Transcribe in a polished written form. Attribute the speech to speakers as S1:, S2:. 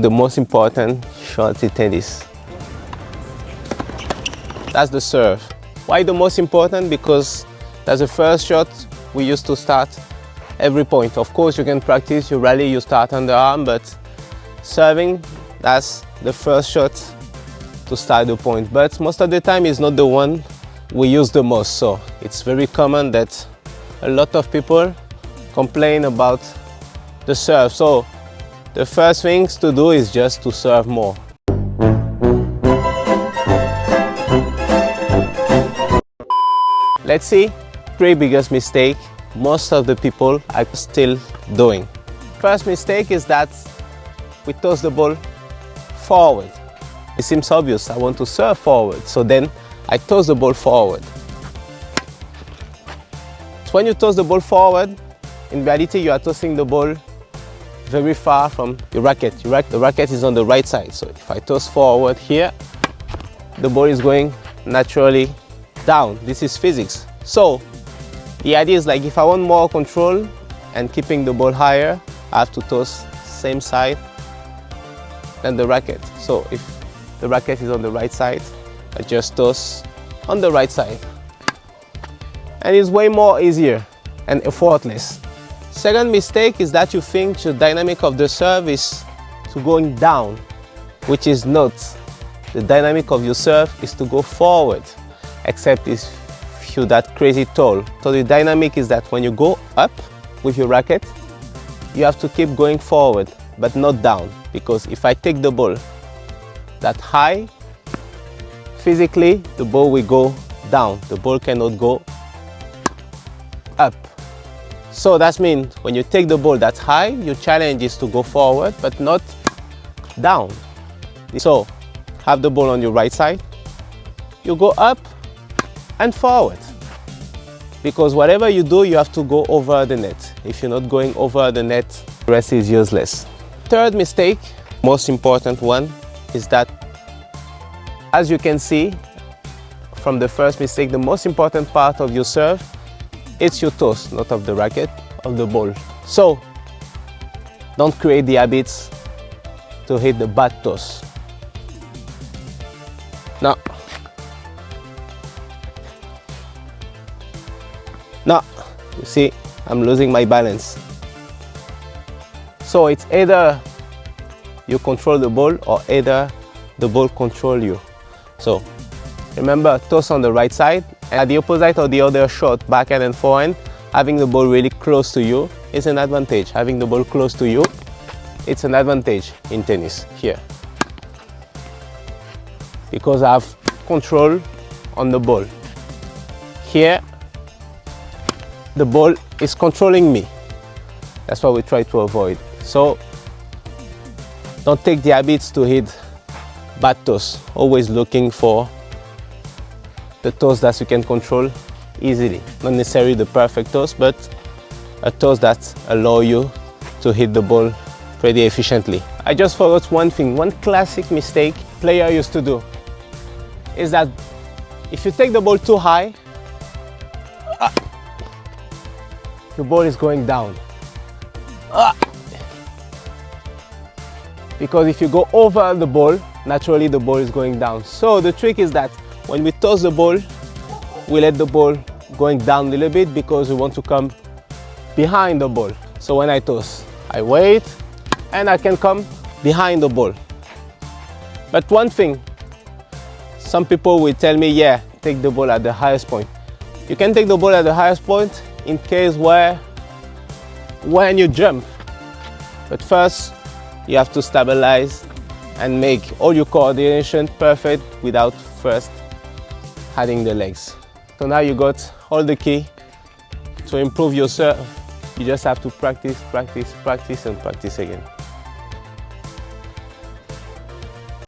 S1: The most important shot in tennis. That's the serve. Why the most important? Because that's the first shot we used to start every point. Of course, you can practice, you rally, you start underarm, but serving, that's the first shot to start the point. But most of the time, it's not the one we use the most. So it's very common that a lot of people complain about the serve. So the first things to do is just to serve more. Let's see, three biggest mistakes most of the people are still doing. First mistake is that we toss the ball forward. It seems obvious, I want to serve forward, so then I toss the ball forward. So when you toss the ball forward, in reality you are tossing the ball very far from your racket. The racket is on the right side, so if I toss forward here, the ball is going naturally down. This is physics. So the idea is like if I want more control and keeping the ball higher, I have to toss same side than the racket. So if the racket is on the right side, I just toss on the right side. And it's way more easier and effortless. Second mistake is that you think the dynamic of the serve is to going down, which is not. The dynamic of your serve is to go forward, except if you're that crazy tall. So the dynamic is that when you go up with your racket, you have to keep going forward, but not down. Because if I take the ball that high, physically the ball will go down. The ball cannot go up. So that means when you take the ball that high, your challenge is to go forward, but not down. So have the ball on your right side, you go up and forward. Because whatever you do, you have to go over the net. If you're not going over the net, the rest is useless. Third mistake, most important one, is that, as you can see from the first mistake, the most important part of your serve, it's your toss, not of the racket, of the ball. So don't create the habits to hit the bad toss. Now, you see, I'm losing my balance. So it's either you control the ball or either the ball control you. So remember, toss on the right side, and at the opposite of the other shot, backhand and forehand, having the ball really close to you is an advantage. Having the ball close to you, it's an advantage in tennis here. Because I have control on the ball. Here, the ball is controlling me. That's what we try to avoid. So don't take the habits to hit bad toss. Always looking for the toss that you can control easily. Not necessarily the perfect toss, but a toss that allows you to hit the ball pretty efficiently. I just forgot one thing. One classic mistake player used to do is that if you take the ball too high, the ball is going down. Because if you go over the ball, naturally the ball is going down. So the trick is that when we toss the ball, we let the ball going down a little bit because we want to come behind the ball. So when I toss, I wait and I can come behind the ball. But one thing, some people will tell me, yeah, take the ball at the highest point. You can take the ball at the highest point in case when you jump. But first, you have to stabilize and make all your coordination perfect without first adding the legs. So now you got all the key to improve your serve. You just have to practice, practice, practice, and practice again.